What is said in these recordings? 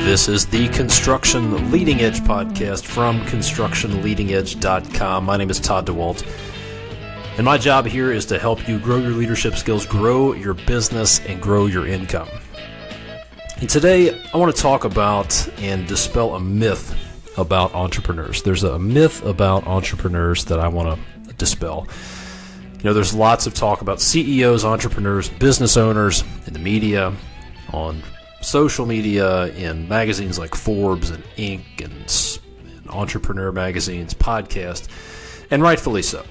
This is the Construction Leading Edge podcast from constructionleadingedge.com. My name is Todd DeWalt, and my job here is to help you grow your leadership skills, grow your business, and grow your income. And today, I want to talk about and dispel a myth about entrepreneurs. There's a myth about entrepreneurs that I want to dispel. You know, there's lots of talk about CEOs, entrepreneurs, business owners in the media, on social media, in magazines like Forbes and Inc. and entrepreneur magazines, podcasts, and rightfully so.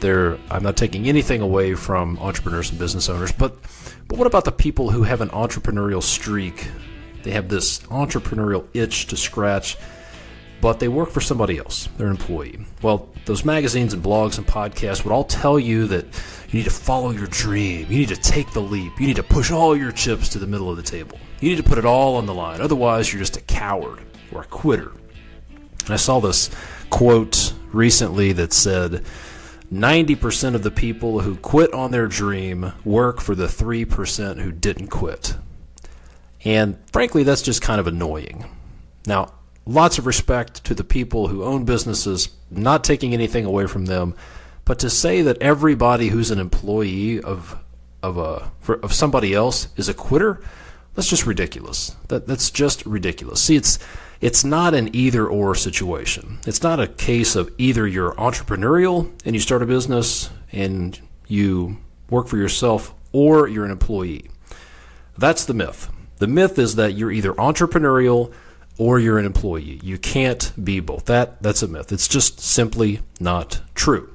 I'm not taking anything away from entrepreneurs and business owners, but what about the people who have an entrepreneurial streak? They have this entrepreneurial itch to scratch, but they work for somebody else. They're an employee. Well, those magazines and blogs and podcasts would all tell you that you need to follow your dream. You need to take the leap. You need to push all your chips to the middle of the table. You need to put it all on the line. Otherwise, you're just a coward or a quitter. And I saw this quote recently that said, 90% of the people who quit on their dream work for the 3% who didn't quit. And frankly, that's just kind of annoying. Now, lots of respect to the people who own businesses, not taking anything away from them, but to say that everybody who's an employee of somebody else is a quitter, that's just ridiculous. That's just ridiculous. See, it's not an either-or situation. It's not a case of either you're entrepreneurial and you start a business and you work for yourself, or you're an employee. That's the myth. The myth is that you're either entrepreneurial or you're an employee. You can't be both. That's a myth. It's just simply not true.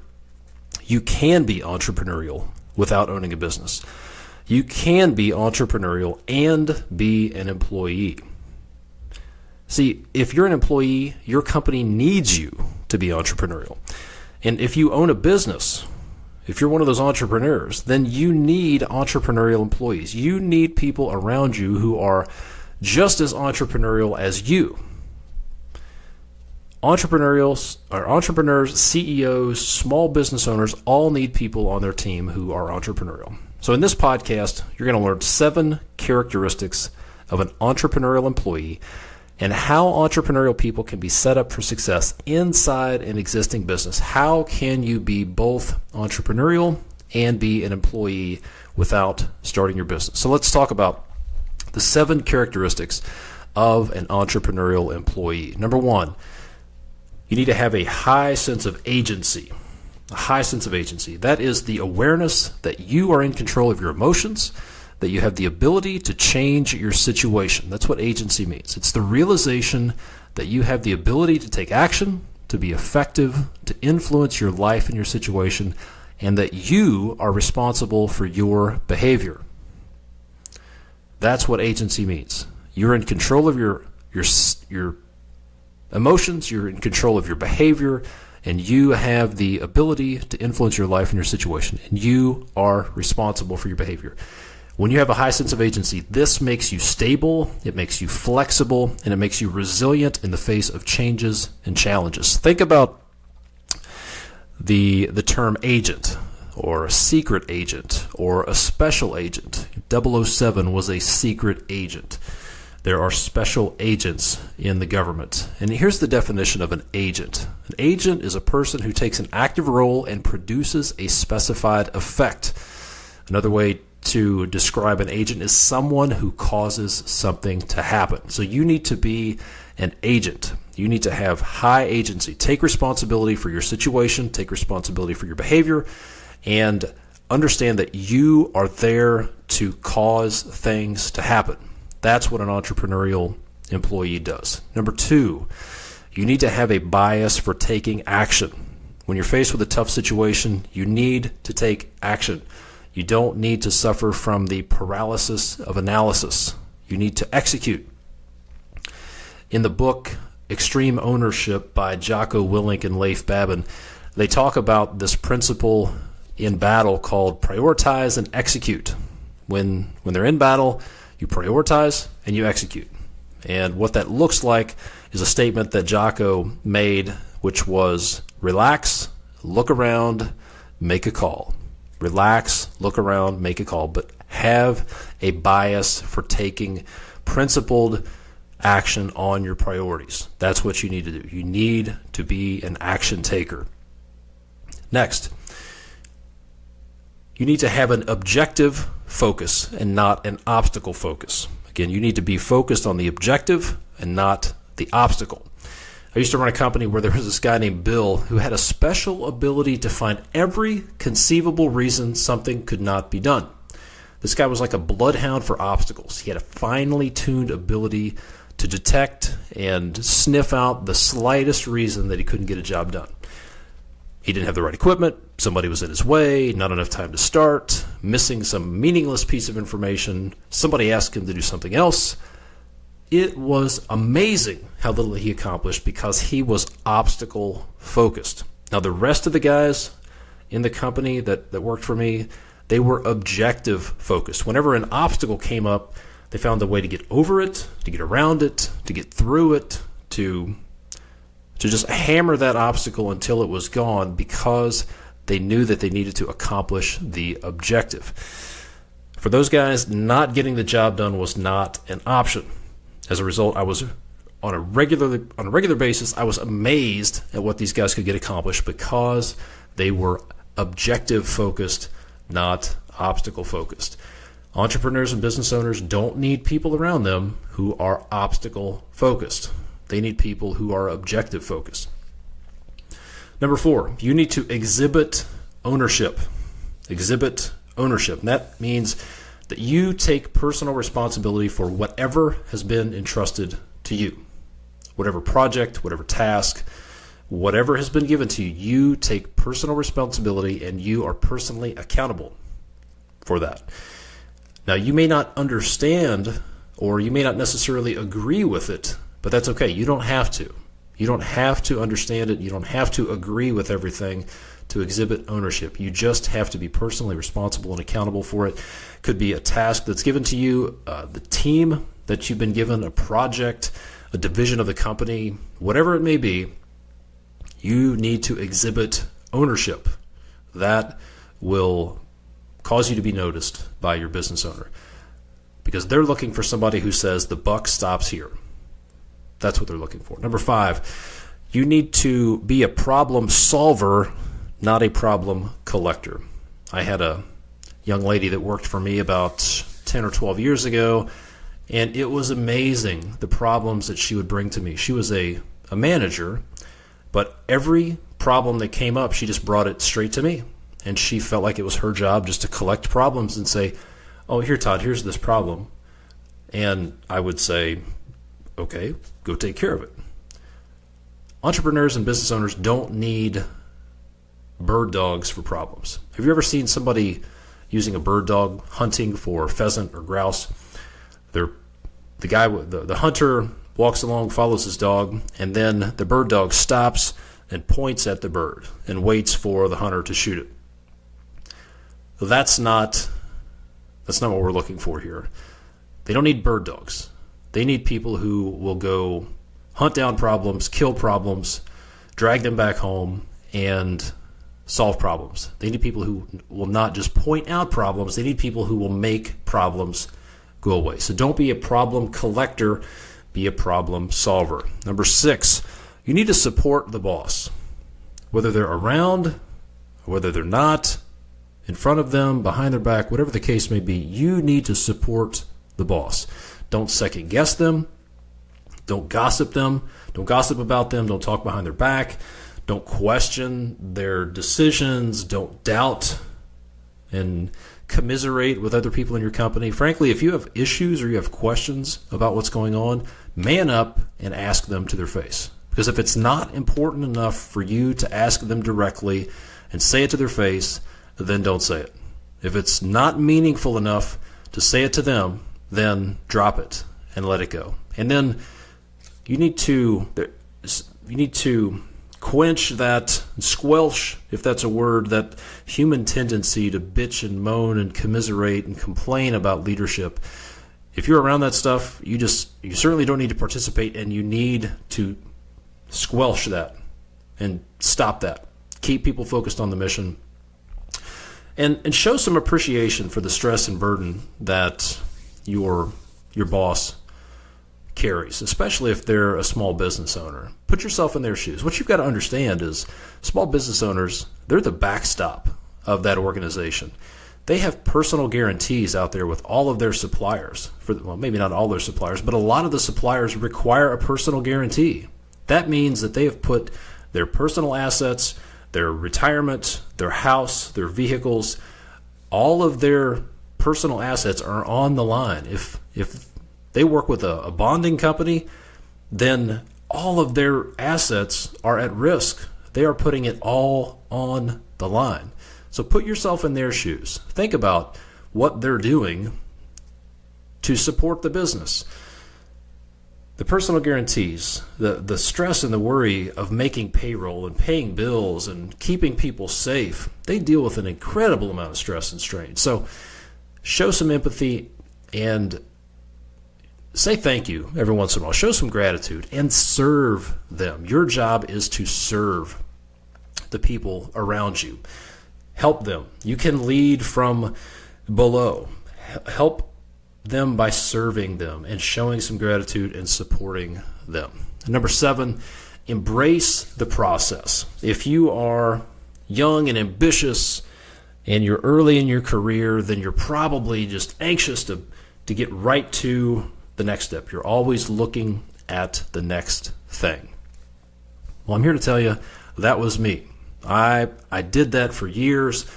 You can be entrepreneurial without owning a business. You can be entrepreneurial and be an employee. See, if you're an employee, your company needs you to be entrepreneurial. And if you own a business, if you're one of those entrepreneurs, then you need entrepreneurial employees. You need people around you who are just as entrepreneurial as you. Entrepreneurs, CEOs, small business owners all need people on their team who are entrepreneurial. So in this podcast, you're going to learn 7 characteristics of an entrepreneurial employee and how entrepreneurial people can be set up for success inside an existing business. How can you be both entrepreneurial and be an employee without starting your business? So let's talk about the 7 characteristics of an entrepreneurial employee. Number 1, you need to have a high sense of agency. A high sense of agency. That is the awareness that you are in control of your emotions, that you have the ability to change your situation. That's what agency means. It's the realization that you have the ability to take action, to be effective, to influence your life and your situation, and that you are responsible for your behavior. That's what agency means. You're in control of your emotions, you're in control of your behavior, and you have the ability to influence your life and your situation, and you are responsible for your behavior. When you have a high sense of agency, this makes you stable, it makes you flexible, and it makes you resilient in the face of changes and challenges. Think about the term agent, or a secret agent, or a special agent. 007 was a secret agent. There are special agents in the government. And here's the definition of an agent. An agent is a person who takes an active role and produces a specified effect. Another way to describe an agent is someone who causes something to happen. So you need to be an agent. You need to have high agency. Take responsibility for your situation, take responsibility for your behavior, and understand that you are there to cause things to happen. That's what an entrepreneurial employee does. Number 2, you need to have a bias for taking action. When you're faced with a tough situation, you need to take action. You don't need to suffer from the paralysis of analysis. You need to execute. In the book Extreme Ownership by Jocko Willink and Leif Babin, they talk about this principle in battle called prioritize and execute. When they're in battle, you prioritize and you execute. And what that looks like is a statement that Jocko made, which was relax, look around, make a call. Relax, look around, make a call, but have a bias for taking principled action on your priorities. That's what you need to do. You need to be an action taker. Next, you need to have an objective focus and not an obstacle focus. Again, you need to be focused on the objective and not the obstacle. I used to run a company where there was this guy named Bill who had a special ability to find every conceivable reason something could not be done. This guy was like a bloodhound for obstacles. He had a finely tuned ability to detect and sniff out the slightest reason that he couldn't get a job done. He didn't have the right equipment, somebody was in his way, not enough time to start, missing some meaningless piece of information, somebody asked him to do something else. It was amazing how little he accomplished because he was obstacle focused. Now the rest of the guys in the company that worked for me, they were objective focused. Whenever an obstacle came up, they found a way to get over it, to get around it, to get through it, to just hammer that obstacle until it was gone because they knew that they needed to accomplish the objective. For those guys, not getting the job done was not an option. As a result, I was on a regular basis, I was amazed at what these guys could get accomplished because they were objective focused, not obstacle focused. Entrepreneurs and business owners don't need people around them who are obstacle focused. They need people who are objective focused. Number 4, you need to exhibit ownership. Exhibit ownership. And that means that you take personal responsibility for whatever has been entrusted to you. Whatever project, whatever task, whatever has been given to you, you take personal responsibility and you are personally accountable for that. Now, you may not understand or you may not necessarily agree with it, but that's okay. You don't have to. You don't have to understand it. You don't have to agree with everything to exhibit ownership. You just have to be personally responsible and accountable for it. Could be a task that's given to you, the team that you've been given, a project, a division of the company, whatever it may be. You need to exhibit ownership. That will cause you to be noticed by your business owner because they're looking for somebody who says the buck stops here. That's what they're looking for. Number 5, you need to be a problem solver, not a problem collector. I had a young lady that worked for me about 10 or 12 years ago, and it was amazing the problems that she would bring to me. She was a manager, but every problem that came up, she just brought it straight to me. And she felt like it was her job just to collect problems and say, oh, here, Todd, here's this problem. And I would say, okay, go take care of it. Entrepreneurs and business owners don't need bird dogs for problems. Have you ever seen somebody using a bird dog hunting for pheasant or grouse? The hunter walks along, follows his dog, and then the bird dog stops and points at the bird and waits for the hunter to shoot it. So that's not what we're looking for here. They don't need bird dogs. They need people who will go hunt down problems, kill problems, drag them back home, and solve problems. They need people who will not just point out problems. They need people who will make problems go away. So don't be a problem collector. Be a problem solver. Number 6, you need to support the boss. Whether they're around, or whether they're not, in front of them, behind their back, whatever the case may be, you need to support the boss. Don't second guess them. Don't gossip them. Don't gossip about them. Don't talk behind their back. Don't question their decisions. Don't doubt and commiserate with other people in your company. Frankly, if you have issues or you have questions about what's going on, man up and ask them to their face. Because if it's not important enough for you to ask them directly and say it to their face, then don't say it. If it's not meaningful enough to say it to them, then drop it and let it go. And then you need to quench that, squelch, if that's a word, that human tendency to bitch and moan and commiserate and complain about leadership. If you're around that stuff, you certainly don't need to participate, and you need to squelch that and stop that. Keep people focused on the mission and show some appreciation for the stress and burden that your boss carries, especially if they're a small business owner. Put yourself in their shoes. What you've got to understand is small business owners, they're the backstop of that organization. They have personal guarantees out there with all of their suppliers. Well, maybe not all their suppliers, but a lot of the suppliers require a personal guarantee. That means that they have put their personal assets, their retirement, their house, their vehicles, all of their personal assets are on the line. If they work with a bonding company, then all of their assets are at risk. They are putting it all on the line. So put yourself in their shoes. Think about what they're doing to support the business. The personal guarantees, the stress and the worry of making payroll and paying bills and keeping people safe, they deal with an incredible amount of stress and strain. So show some empathy and say thank you every once in a while. Show some gratitude and serve them. Your job is to serve the people around you. Help them. You can lead from below. Help them by serving them and showing some gratitude and supporting them. Number 7, embrace the process. If you are young and ambitious and you're early in your career, then you're probably just anxious to get right to the next step. You're always looking at the next thing. Well, I'm here to tell you that was me. I did that for years,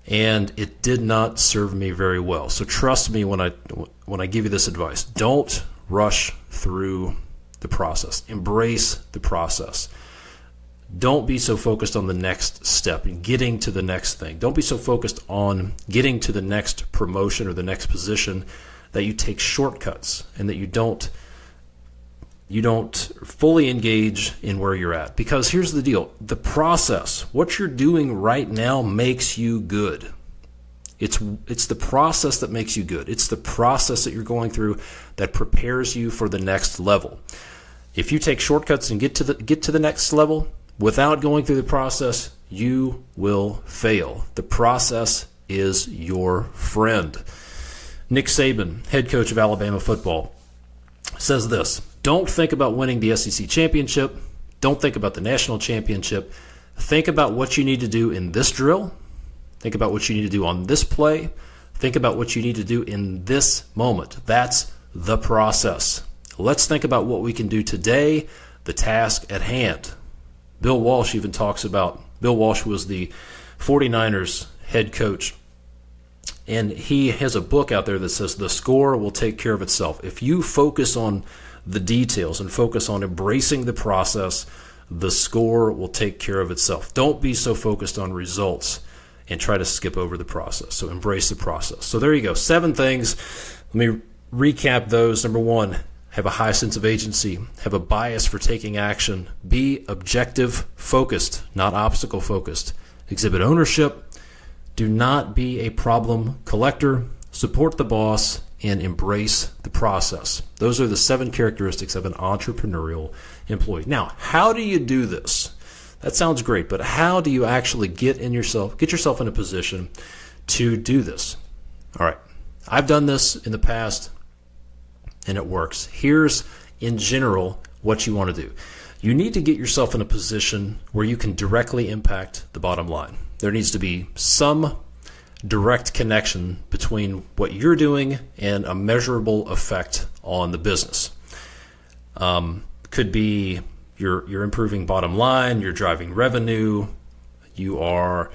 and it did not serve me very well. So trust me when I give you this advice. Don't rush through the process. Embrace the process. Don't be so focused on the next step and getting to the next thing. Don't be so focused on getting to the next promotion or the next position that you take shortcuts and that you don't fully engage in where you're at. Because here's the deal. The process, what you're doing right now makes you good. It's the process that makes you good. It's the process that you're going through that prepares you for the next level. If you take shortcuts and get to the next level without going through the process, you will fail. The process is your friend. Nick Saban, head coach of Alabama football, says this: don't think about winning the SEC championship. Don't think about the national championship. Think about what you need to do in this drill. Think about what you need to do on this play. Think about what you need to do in this moment. That's the process. Let's think about what we can do today, the task at hand. Bill Walsh even talks about, Bill Walsh was the 49ers head coach, and he has a book out there that says the score will take care of itself. If you focus on the details and focus on embracing the process, the score will take care of itself. Don't be so focused on results and try to skip over the process. So embrace the process. So there you go. 7 things. Let me recap those. Number 1, have a high sense of agency. Have a bias for taking action. Be objective focused, not obstacle focused. Exhibit ownership. Do not be a problem collector. Support the boss and embrace the process. Those are the 7 characteristics of an entrepreneurial employee. Now, how do you do this? That sounds great, but how do you actually get yourself in a position to do this? All right. I've done this in the past and it works. Here's in general what you want to do. You need to get yourself in a position where you can directly impact the bottom line. There needs to be some direct connection between what you're doing and a measurable effect on the business. Could be you're improving bottom line, you're driving revenue, you are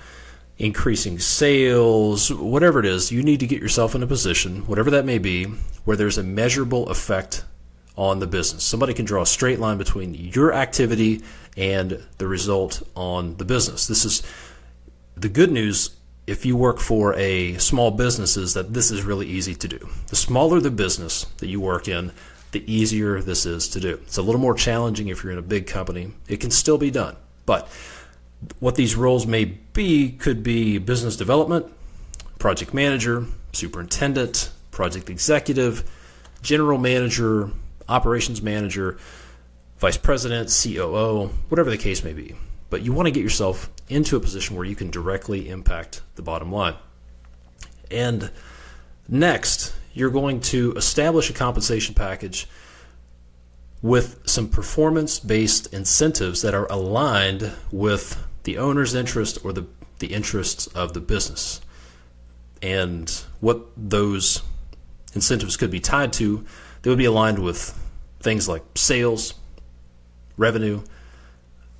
increasing sales, whatever it is. You need to get yourself in a position, whatever that may be, where there's a measurable effect on the business. Somebody can draw a straight line between your activity and the result on the business. This is the good news. If you work for a small business, is that this is really easy to do. The smaller the business that you work in, the easier this is to do. It's a little more challenging if you're in a big company. It can still be done. But what these roles may be could be business development, project manager, superintendent, project executive, general manager, operations manager, vice president, COO, whatever the case may be. but you want to get yourself into a position where you can directly impact the bottom line. And next, you're going to establish a compensation package with some performance-based incentives that are aligned with the owner's interest or the interests of the business. And what those incentives could be tied to, they would be aligned with things like sales, revenue,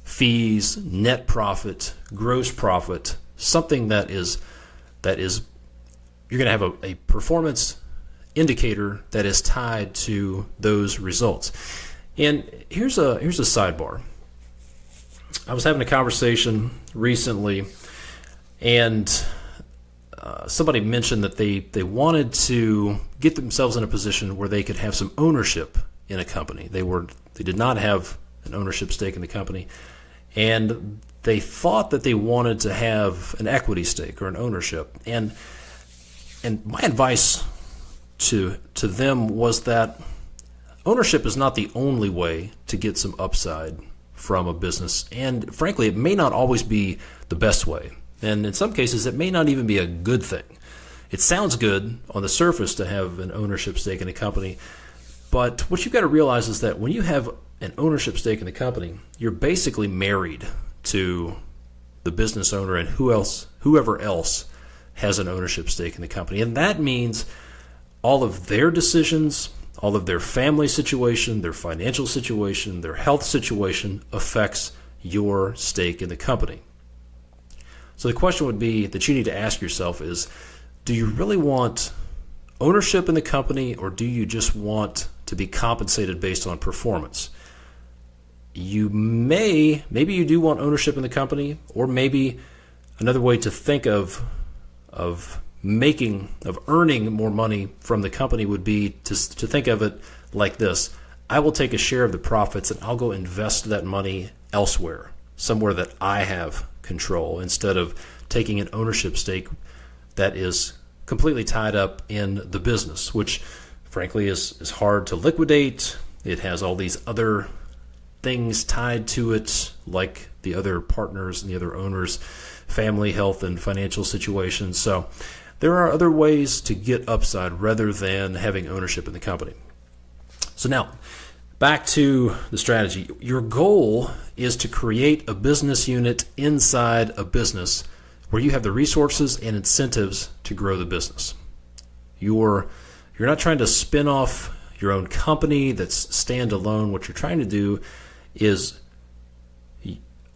fees, net profit, gross profit, something that is you're going to have a performance indicator that is tied to those results. And here's a sidebar. I was having a conversation recently, and somebody mentioned that they wanted to get themselves in a position where they could have some ownership in a company. They did not have an ownership stake in the company, and they thought that they wanted to have an equity stake or an ownership. And my advice to them was that ownership is not the only way to get some upside from a business, and frankly, it may not always be the best way. And in some cases, it may not even be a good thing. It sounds good on the surface to have an ownership stake in a company, but what you've got to realize is that when you have an ownership stake in the company, you're basically married to the business owner and whoever else has an ownership stake in the company. And that means all of their decisions, all of their family situation, their financial situation, their health situation affects your stake in the company. So the question would be that you need to ask yourself is, do you really want ownership in the company, or do you just want to be compensated based on performance? Maybe you do want ownership in the company, or maybe another way to think of earning more money from the company would be to think of it like this: I will take a share of the profits and I'll go invest that money elsewhere, somewhere that I have control, instead of taking an ownership stake that is completely tied up in the business, which frankly is hard to liquidate. It has all these other things tied to it, like the other partners and the other owners' family, health, and financial situations. So there are other ways to get upside rather than having ownership in the company. So now, back to the strategy. Your goal is to create a business unit inside a business where you have the resources and incentives to grow the business. You're not trying to spin off your own company that's standalone. What you're trying to do is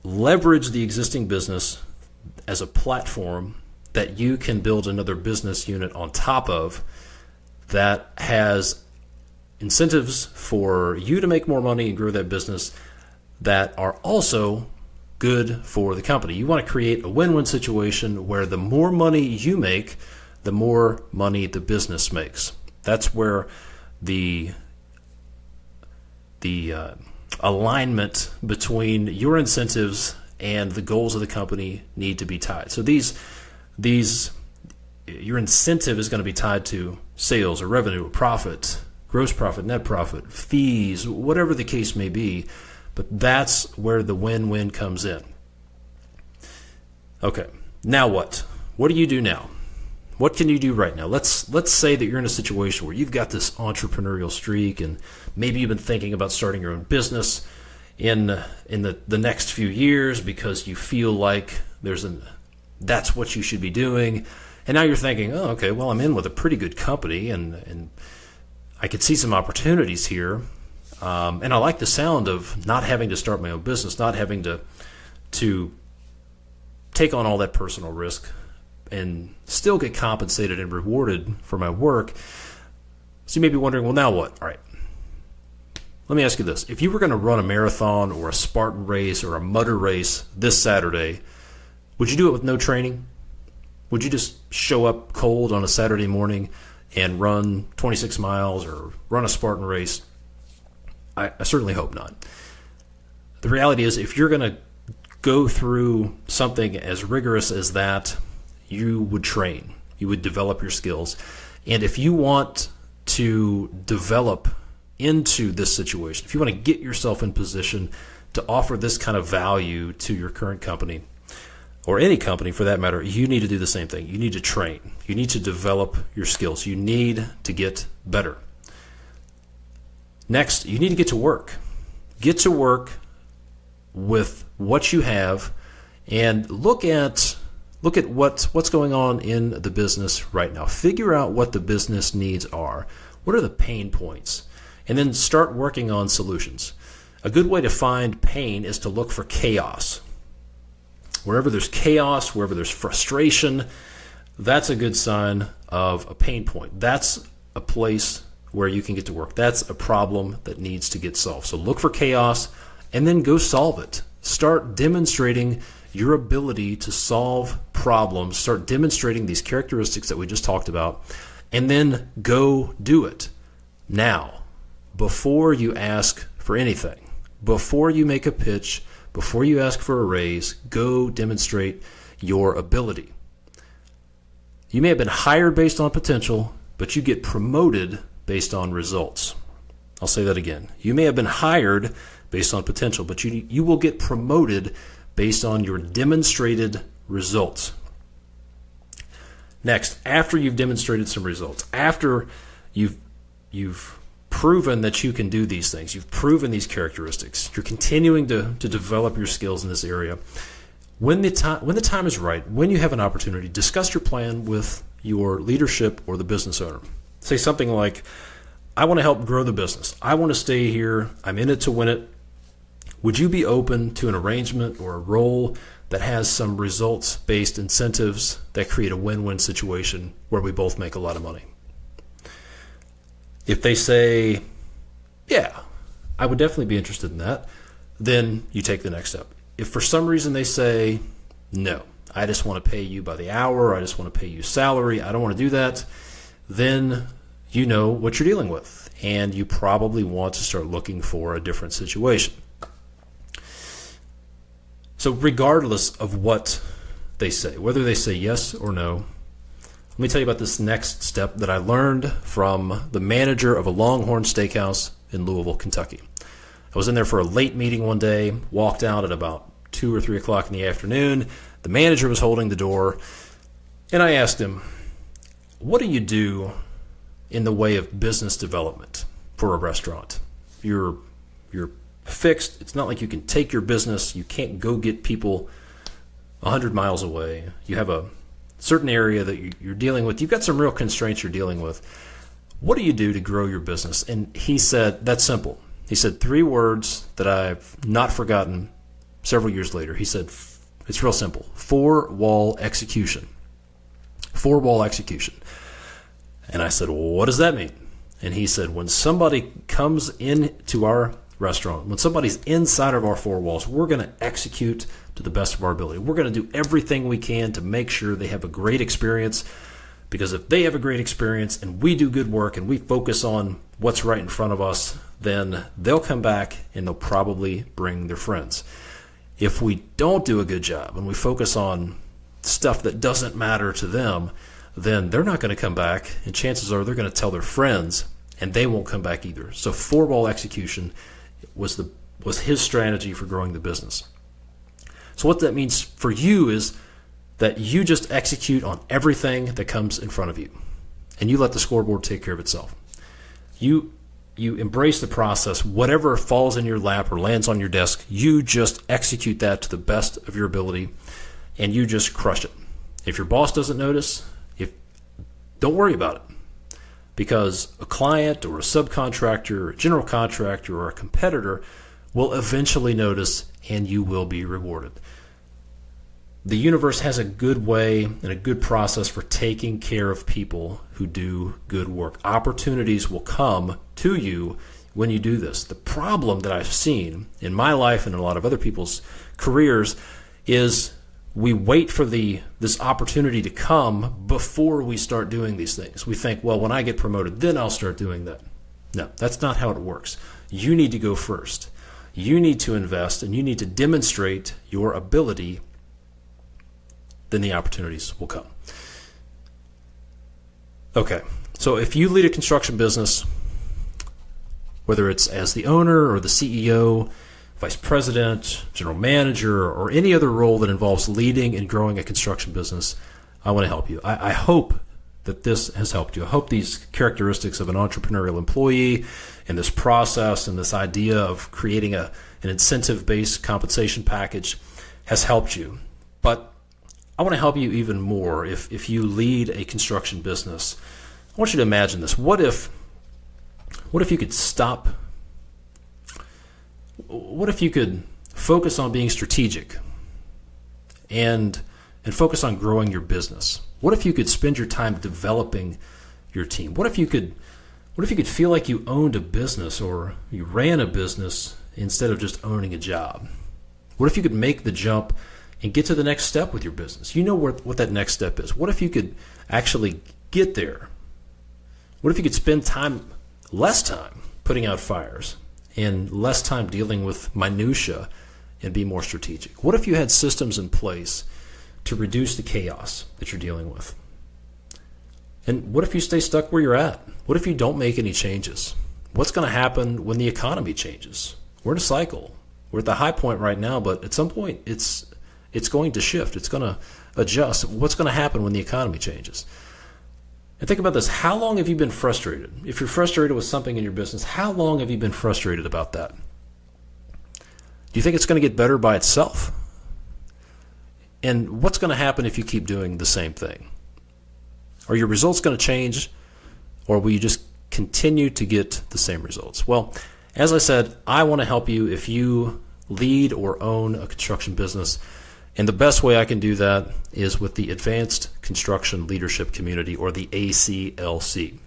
leverage the existing business as a platform that you can build another business unit on top of that has incentives for you to make more money and grow that business that are also good for the company. You want to create a win-win situation where the more money you make, the more money the business makes. That's where the alignment between your incentives and the goals of the company need to be tied. So your incentive is going to be tied to sales or revenue or profit, gross profit, net profit, fees, whatever the case may be. But that's where the win-win comes in. Okay, now what? What do you do now? What can you do right now? Let's say that you're in a situation where you've got this entrepreneurial streak, and maybe you've been thinking about starting your own business in the next few years because you feel like that's what you should be doing. And now you're thinking, oh, okay, well, I'm in with a pretty good company, and I could see some opportunities here. And I like the sound of not having to start my own business, not having to take on all that personal risk and still get compensated and rewarded for my work. So you may be wondering, well, now what? All right. Let me ask you this. If you were going to run a marathon or a Spartan race or a Mutter race this Saturday, would you do it with no training? Would you just show up cold on a Saturday morning and run 26 miles or run a Spartan race? I certainly hope not. The reality is, if you're going to go through something as rigorous as that, you would train. You would develop your skills. And if you want to develop into this situation, if you want to get yourself in position to offer this kind of value to your current company, or any company for that matter, you need to do the same thing. You need to train. You need to develop your skills. You need to get better. Next, you need to get to work. Get to work with what you have and look at what's going on in the business right now. Figure out what the business needs are. What are the pain points? And then start working on solutions. A good way to find pain is to look for chaos. Wherever there's chaos, wherever there's frustration, that's a good sign of a pain point. That's a place where you can get to work. That's a problem that needs to get solved. So look for chaos and then go solve it. Start demonstrating your ability to solve problems. Start demonstrating these characteristics that we just talked about, and then go do it now, before you ask for anything. Before you make a pitch, before you ask for a raise, go demonstrate your ability. You may have been hired based on potential, but you get promoted based on results. I'll say that again. You may have been hired based on potential, but you will get promoted based on your demonstrated results. Next, after you've demonstrated some results, after you've proven that you can do these things, you've proven these characteristics, you're continuing to develop your skills in this area, when the time is right, when you have an opportunity, discuss your plan with your leadership or the business owner. Say something like, I want to help grow the business. I want to stay here. I'm in it to win it. Would you be open to an arrangement or a role that has some results-based incentives that create a win-win situation where we both make a lot of money? If they say, yeah, I would definitely be interested in that, then you take the next step. If for some reason they say, no, I just want to pay you by the hour, I just want to pay you salary, I don't want to do that, then you know what you're dealing with, and you probably want to start looking for a different situation. So regardless of what they say, whether they say yes or no, let me tell you about this next step that I learned from the manager of a Longhorn Steakhouse in Louisville, Kentucky. I was in there for a late meeting one day, walked out at about 2 or 3 o'clock in the afternoon. The manager was holding the door, and I asked him, what do you do in the way of business development for a restaurant? You're fixed. It's not like you can take your business. You can't go get people 100 miles away. You have a certain area that you're dealing with. You've got some real constraints you're dealing with. What do you do to grow your business? And he said, that's simple. He said 3 words that I've not forgotten several years later. He said, it's real simple. 4-wall execution. 4-wall execution. And I said, well, what does that mean? And he said, when somebody comes into our restaurant, when somebody's inside of our 4 walls, we're going to execute to the best of our ability. We're going to do everything we can to make sure they have a great experience, because if they have a great experience and we do good work and we focus on what's right in front of us, then they'll come back and they'll probably bring their friends. If we don't do a good job and we focus on stuff that doesn't matter to them, then they're not going to come back, and chances are they're going to tell their friends, and they won't come back either. So 4-wall execution was his strategy for growing the business. So what that means for you is that you just execute on everything that comes in front of you, and you let the scoreboard take care of itself. You embrace the process. Whatever falls in your lap or lands on your desk, you just execute that to the best of your ability, and you just crush it. If your boss doesn't notice, don't worry about it, because a client or a subcontractor or a general contractor or a competitor will eventually notice, and you will be rewarded. The universe has a good way and a good process for taking care of people who do good work. Opportunities will come to you when you do this. The problem that I've seen in my life and in a lot of other people's careers is we wait for this opportunity to come before we start doing these things. We think, well, when I get promoted, then I'll start doing that. No, that's not how it works. You need to go first. You need to invest, and you need to demonstrate your ability. Then the opportunities will come. Okay, so if you lead a construction business, whether it's as the owner or the CEO, vice president, general manager, or any other role that involves leading and growing a construction business, I want to help you. I hope that this has helped you. I hope these characteristics of an entrepreneurial employee and this process and this idea of creating an incentive-based compensation package has helped you. But I want to help you even more if you lead a construction business. I want you to imagine this. What if you could stop? What if you could focus on being strategic and focus on growing your business? What if you could spend your time developing your team? What if you could feel like you owned a business or you ran a business instead of just owning a job? What if you could make the jump and get to the next step with your business? You know what that next step is. What if you could actually get there? What if you could spend less time putting out fires and less time dealing with minutia and be more strategic? What if you had systems in place to reduce the chaos that you're dealing with? And what if you stay stuck where you're at? What if you don't make any changes? What's going to happen when the economy changes? We're in a cycle. We're at the high point right now, but at some point it's going to shift. It's going to adjust. What's going to happen when the economy changes? And think about this. How long have you been frustrated? If you're frustrated with something in your business, how long have you been frustrated about that? Do you think it's going to get better by itself? And what's going to happen if you keep doing the same thing? Are your results going to change, or will you just continue to get the same results? Well, as I said, I want to help you if you lead or own a construction business. And the best way I can do that is with the Advanced Construction Leadership Community, or the ACLC.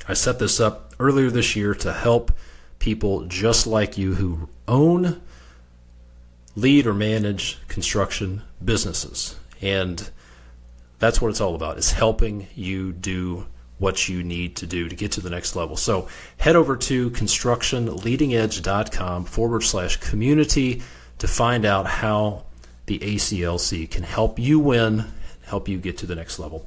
I set this up earlier this year to help people just like you who own, lead, or manage construction businesses. And that's what it's all about, is helping you do what you need to do to get to the next level. So head over to constructionleadingedge.com/community to find out how the ACLC can help you win, help you get to the next level.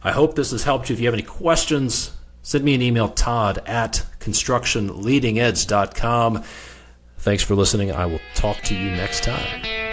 I hope this has helped you. If you have any questions, send me an email, todd@constructionleadingedge.com. Thanks for listening. I will talk to you next time.